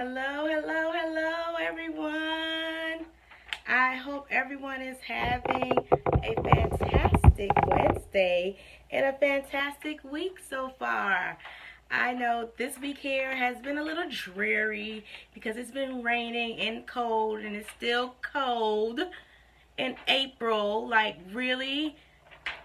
Hello, hello, hello, everyone. I hope everyone is having a fantastic Wednesday and a fantastic week so far. I know this week here has been a little dreary because it's been raining and cold, and it's still cold in April. Like, really?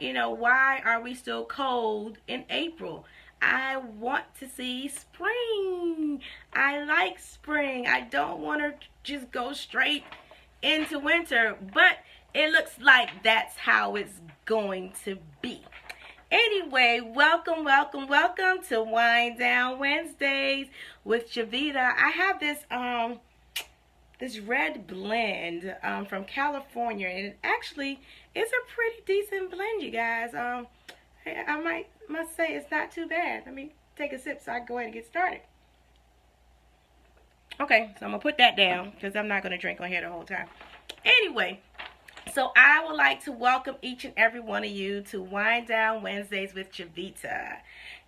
Why are we still cold in April? I want to see spring. I like spring. I don't want to just go straight into winter, but it looks like that's how it's going to be. Anyway, welcome to Wind Down Wednesdays with Javita. I have this red blend from California, and it actually is a pretty decent blend, you guys. I must say it's not too bad. Let me take a sip so I can go ahead and get started. Okay, so I'm gonna put that down because I'm not gonna drink on here the whole time. Anyway, so I would like to welcome each and every one of you to Wind Down Wednesdays with Javita.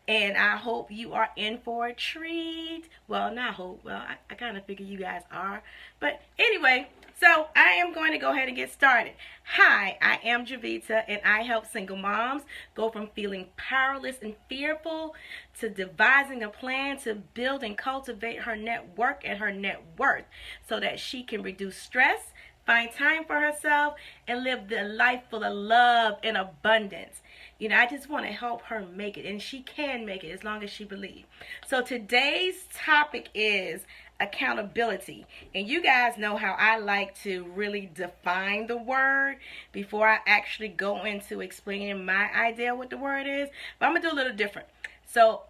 And I hope you are in for a treat. Well, not hope. Well, I kind of figure you guys are. But anyway, so I am going to go ahead and get started. Hi, I am Javita, and I help single moms go from feeling powerless and fearful to devising a plan to build and cultivate her network and her net worth so that she can reduce stress, find time for herself, and live the life full of love and abundance. I just want to help her make it, and she can make it as long as she believes. So today's topic is accountability. And you guys know how I like to really define the word before I actually go into explaining my idea what the word is. But I'm going to do a little different. So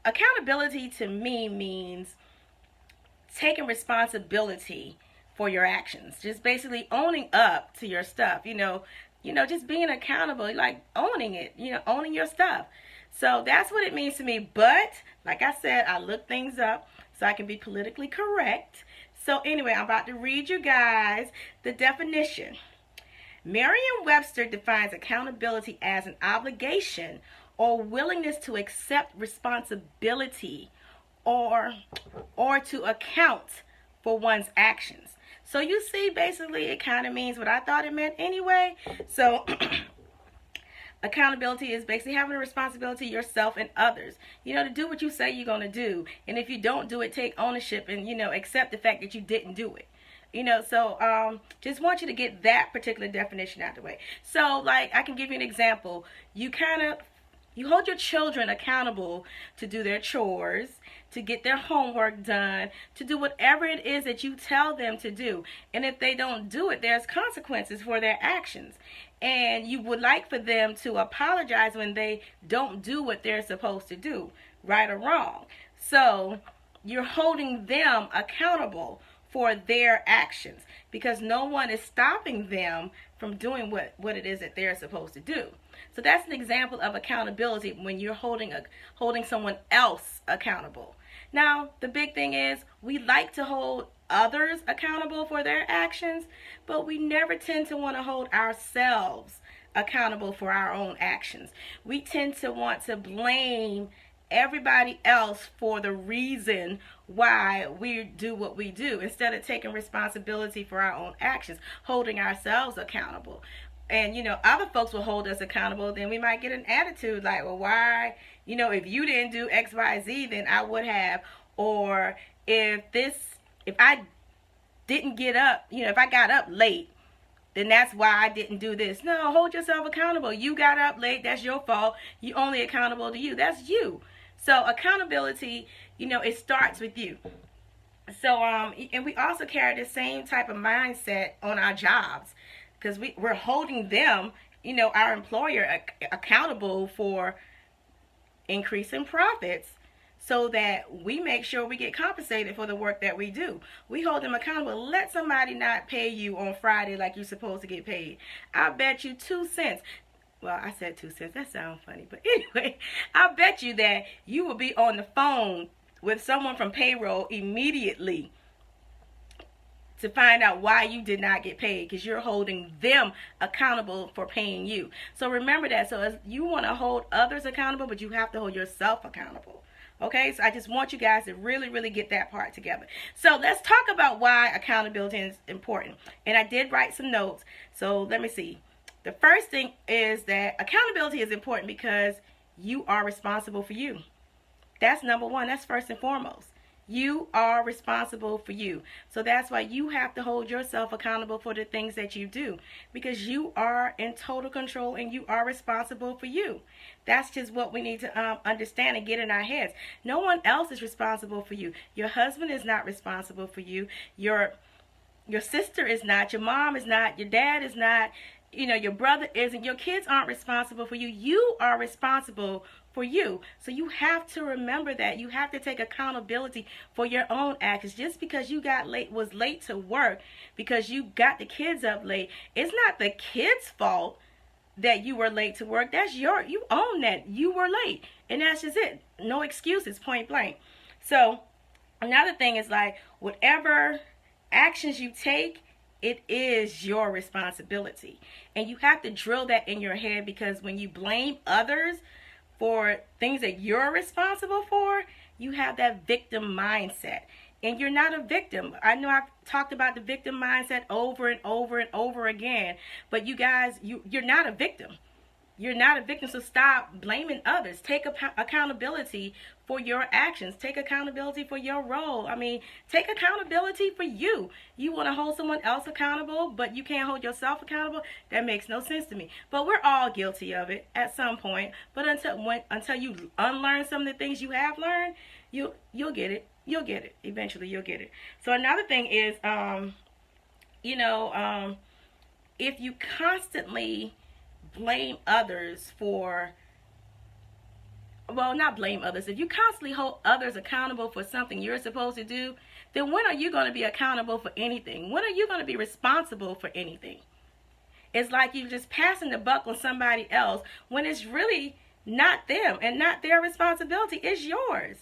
accountability to me means taking responsibility for your actions. Just basically owning up to your stuff, just being accountable, like owning it, owning your stuff. So that's what it means to me. But like I said, I look things up so I can be politically correct. So anyway, I'm about to read you guys the definition. Merriam-Webster defines accountability as an obligation or willingness to accept responsibility or to account for one's actions. So you see, basically, it kind of means what I thought it meant anyway. So accountability is basically having a responsibility yourself and others, to do what you say you're going to do. And if you don't do it, take ownership and, accept the fact that you didn't do it. So just want you to get that particular definition out of the way. So, like, I can give you an example. You hold your children accountable to do their chores, to get their homework done, to do whatever it is that you tell them to do. And if they don't do it, there's consequences for their actions. And you would like for them to apologize when they don't do what they're supposed to do, right or wrong. So you're holding them accountable for their actions because no one is stopping them from doing what it is that they're supposed to do. So that's an example of accountability when you're holding someone else accountable. Now, the big thing is we like to hold others accountable for their actions, but we never tend to want to hold ourselves accountable for our own actions. We tend to want to blame everybody else for the reason why we do what we do instead of taking responsibility for our own actions, holding ourselves accountable. And, other folks will hold us accountable, then we might get an attitude like, well, why, if you didn't do X, Y, Z, then I would have. Or if I didn't get up, if I got up late, then that's why I didn't do this. No, hold yourself accountable. You got up late, that's your fault. You only accountable to you. That's you. So accountability, it starts with you. So, and we also carry the same type of mindset on our jobs. Because we're holding them, our employer, accountable for increasing profits so that we make sure we get compensated for the work that we do. We hold them accountable. Let somebody not pay you on Friday like you're supposed to get paid. I bet you 2 cents. Well, I said 2 cents. That sounds funny. But anyway, I bet you that you will be on the phone with someone from payroll immediately to find out why you did not get paid because you're holding them accountable for paying you. So remember that. So you want to hold others accountable, but you have to hold yourself accountable. Okay, so I just want you guys to really, really get that part together. So let's talk about why accountability is important. And I did write some notes. So let me see. The first thing is that accountability is important because you are responsible for you. That's number one. That's first and foremost. You are responsible for you. So that's why you have to hold yourself accountable for the things that you do, because you are in total control and you are responsible for you. That's just what we need to understand and get in our heads. No one else is responsible for you. Your husband is not responsible for you. Your sister is not. Your mom is not. Your dad is not. You know, your brother isn't. Your kids aren't responsible for you. You are responsible for you. So you have to remember that. You have to take accountability for your own actions. Just because you was late to work because you got the kids up late, it's not the kids' fault that you were late to work. That's you own that. You were late. And that's just it. No excuses, point blank. So another thing is, like, whatever actions you take, it is your responsibility. And you have to drill that in your head, because when you blame others for things that you're responsible for, you have that victim mindset. And you're not a victim. I know I've talked about the victim mindset over and over and over again. But you guys, you're not a victim. You're not a victim, so stop blaming others. Take accountability for your actions. Take accountability for your role. I mean, take accountability for you. You want to hold someone else accountable, but you can't hold yourself accountable? That makes no sense to me. But we're all guilty of it at some point. But until you unlearn some of the things you have learned, you'll get it. You'll get it. Eventually, you'll get it. So another thing is, if you constantly blame others for, well, not blame others, if you constantly hold others accountable for something you're supposed to do, then when are you going to be accountable for anything? When are you going to be responsible for anything? It's like you're just passing the buck on somebody else when it's really not them and not their responsibility. It's yours.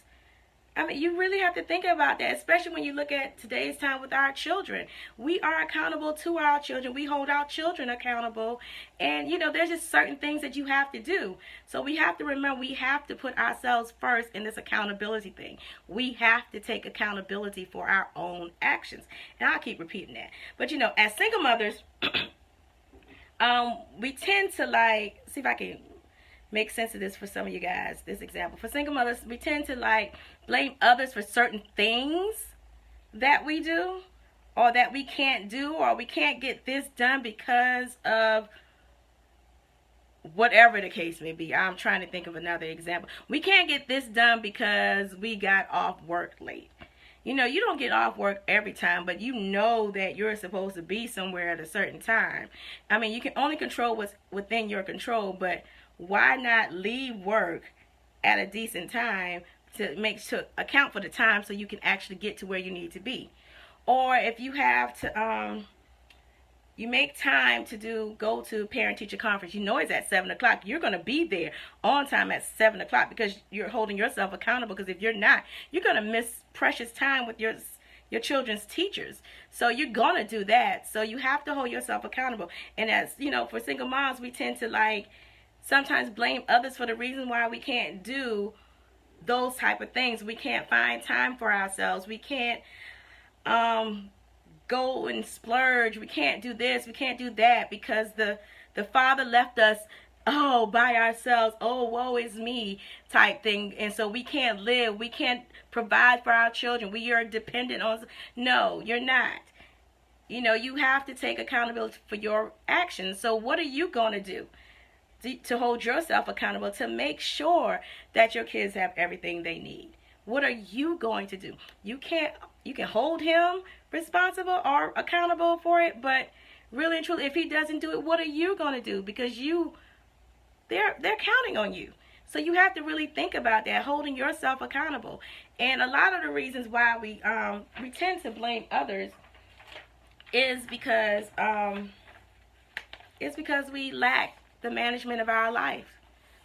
I mean, you really have to think about that, especially when you look at today's time with our children. We are accountable to our children. We hold our children accountable. And, there's just certain things that you have to do. So we have to remember, we have to put ourselves first in this accountability thing. We have to take accountability for our own actions. And I'll keep repeating that. But, as single mothers, we tend to, see if I can make sense of this for some of you guys, this example. For single mothers, we tend to blame others for certain things that we do, or that we can't do, or we can't get this done because of whatever the case may be. I'm trying to think of another example. We can't get this done because we got off work late. You don't get off work every time, but you know that you're supposed to be somewhere at a certain time. I mean, you can only control what's within your control, but why not leave work at a decent time to account for the time so you can actually get to where you need to be? Or if you have to, you make time to go to parent-teacher conference. You know it's at 7 o'clock. You're going to be there on time at 7 o'clock because you're holding yourself accountable. Because if you're not, you're going to miss precious time with your children's teachers. So you're going to do that. So you have to hold yourself accountable. And as, for single moms, we tend to sometimes blame others for the reason why we can't do those type of things. We can't find time for ourselves. We can't go and splurge. We can't do this. We can't do that because the Father left us by ourselves. Oh, woe is me type thing. And so we can't live. We can't provide for our children. We are dependent on. No, you're not. You have to take accountability for your actions. So what are you going to do to hold yourself accountable to make sure that your kids have everything they need? What are you going to do? You can hold him responsible or accountable for it, but really and truly, if he doesn't do it, what are you going to do? Because they're counting on you. So you have to really think about that, holding yourself accountable. And a lot of the reasons why we tend to blame others is because we lack the management of our life.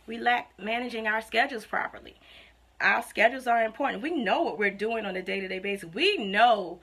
We lack managing our schedules properly. Our schedules are important. We know what we're doing on a day-to-day basis. We know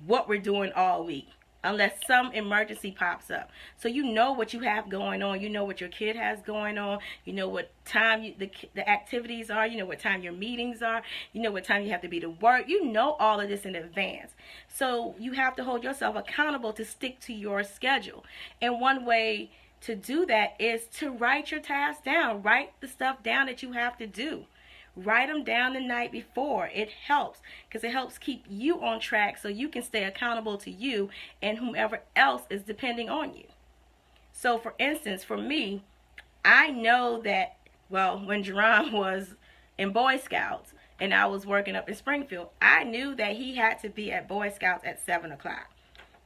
what we're doing all week. unless some emergency pops up. So you know what you have going on. You know what your kid has going on. You know what time the activities are. You know what time your meetings are. You know what time you have to be to work. You know all of this in advance. So you have to hold yourself accountable to stick to your schedule. And one way to do that is to write your tasks down. Write the stuff down that you have to do. Write them down the night before. It helps because it helps keep you on track so you can stay accountable to you and whomever else is depending on you. So for instance, for me, I know that, well, when Jerron was in Boy Scouts and I was working up in Springfield, I knew that he had to be at Boy Scouts at 7 o'clock.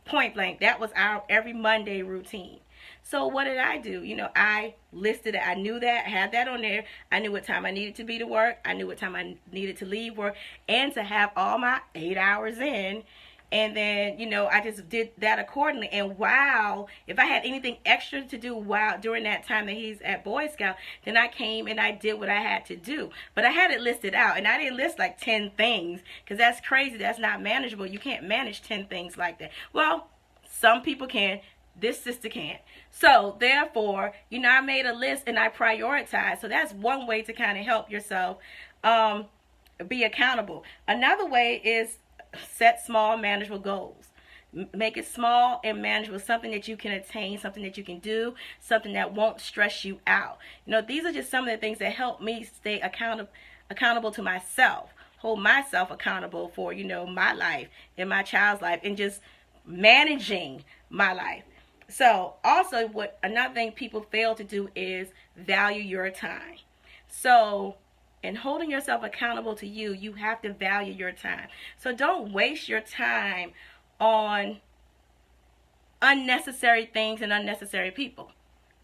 Point blank, that was our every Monday routine. So what did I do? You know, I listed it. I knew that. I had that on there. I knew what time I needed to be to work. I knew what time I needed to leave work and to have all my 8 hours in. And then, you know, I just did that accordingly. And wow, if I had anything extra to do while during that time that he's at Boy Scout, then I came and I did what I had to do. But I had it listed out, and I didn't list like 10 things because that's crazy. That's not manageable. You can't manage 10 things like that. Well, some people can. This sister can't. So therefore, you know, I made a list and I prioritized. So that's one way to kind of help yourself be accountable. Another way is set small, manageable goals. Make it small and manageable, something that you can attain, something that you can do, something that won't stress you out. You know, these are just some of the things that help me stay accountable to myself, hold myself accountable for, you know, my life and my child's life and just managing my life. So also another thing people fail to do is value your time. So in holding yourself accountable to you, you have to value your time. So don't waste your time on unnecessary things and unnecessary people.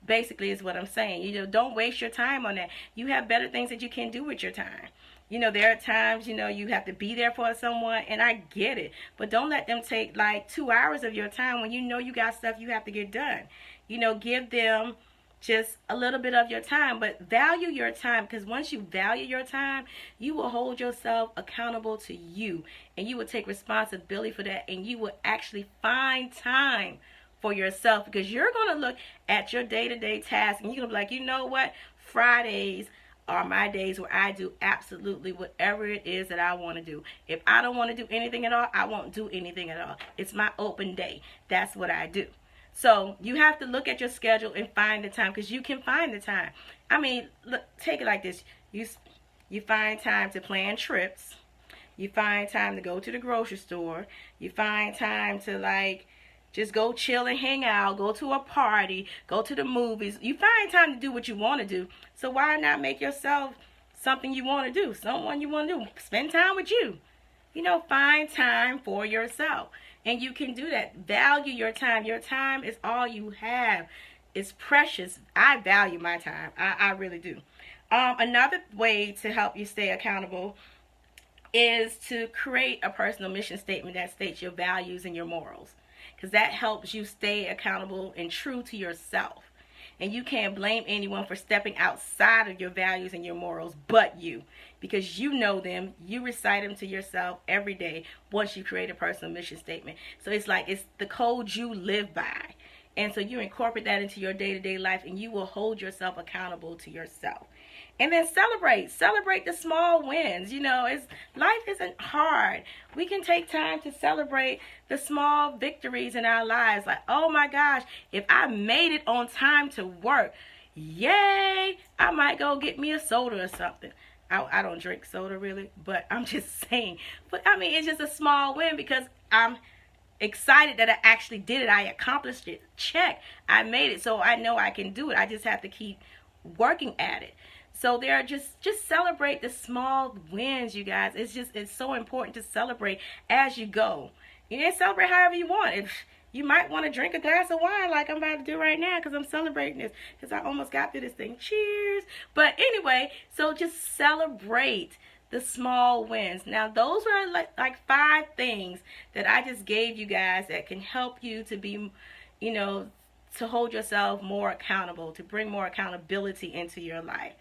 Basically is what I'm saying. You know, don't waste your time on that. You have better things that you can do with your time. You know, there are times, you know, you have to be there for someone, and I get it. But don't let them take like 2 hours of your time when you know you got stuff you have to get done. You know, give them just a little bit of your time, but value your time, because once you value your time, you will hold yourself accountable to you, and you will take responsibility for that, and you will actually find time for yourself, because you're going to look at your day-to-day tasks, and you're going to be like, you know what, Fridays are my days where I do absolutely whatever it is that I want to do. If I don't want to do anything at all, I won't do anything at all. It's my open day. That's what I do. So you have to look at your schedule and find the time, because you can find the time. I mean, look, take it like this. You find time to plan trips. You find time to go to the grocery store. You find time to like just go chill and hang out, go to a party, go to the movies. You find time to do what you want to do. So why not make yourself something you want to do, someone you want to do? Spend time with you. You know, find time for yourself. And you can do that. Value your time. Your time is all you have. It's precious. I value my time. I really do. Another way to help you stay accountable is to create a personal mission statement that states your values and your morals, because that helps you stay accountable and true to yourself. And you can't blame anyone for stepping outside of your values and your morals but you, because you know them. You recite them to yourself every day once you create a personal mission statement. So it's like it's the code you live by. And so you incorporate that into your day-to-day life, and you will hold yourself accountable to yourself. And then celebrate the small wins. You know, life isn't hard. We can take time to celebrate the small victories in our lives. Like, oh my gosh, if I made it on time to work, yay, I might go get me a soda or something. I don't drink soda really, but I'm just saying. But I mean, it's just a small win because I'm excited that I actually did it. I accomplished it. Check. I made it. So I know I can do it. I just have to keep working at it. So there are just celebrate the small wins, you guys. It's so important to celebrate as you go. You can celebrate however you want. If you might want to drink a glass of wine like I'm about to do right now, because I'm celebrating this, because I almost got through this thing. Cheers. But anyway, so just celebrate the small wins. Now those are like 5 things that I just gave you guys that can help you to be, you know, to hold yourself more accountable, to bring more accountability into your life.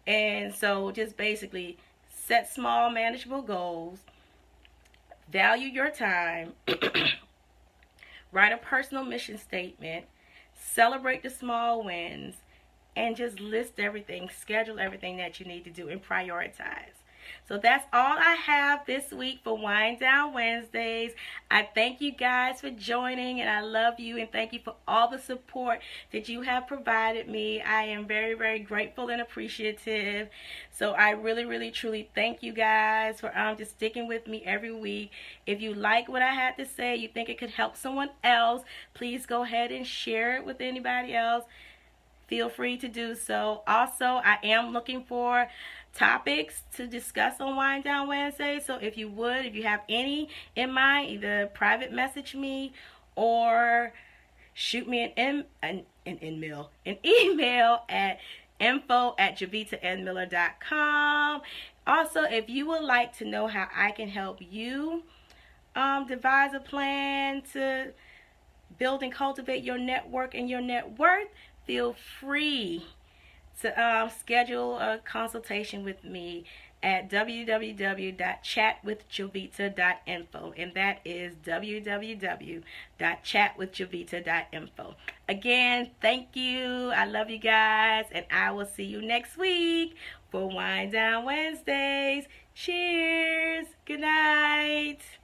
And so just basically set small manageable goals, value your time, write a personal mission statement, celebrate the small wins, and just list everything, schedule everything that you need to do, and prioritize. So that's all I have this week for Wind Down Wednesdays. I thank you guys for joining, and I love you, and thank you for all the support that you have provided me. I am very, very grateful and appreciative. So I really, really, truly thank you guys for just sticking with me every week. If you like what I had to say, you think it could help someone else, please go ahead and share it with anybody else. Feel free to do so. Also, I am looking for topics to discuss on Wind Down Wednesday. So if you have any in mind, either private message me or shoot me an email at info@javitannmiller.com. Also, if you would like to know how I can help you devise a plan to build and cultivate your network and your net worth, feel free to schedule a consultation with me at www.chatwithjavita.info, and that is www.chatwithjavita.info. Again, thank you. I love you guys, and I will see you next week for Wind Down Wednesdays. Cheers. Good night.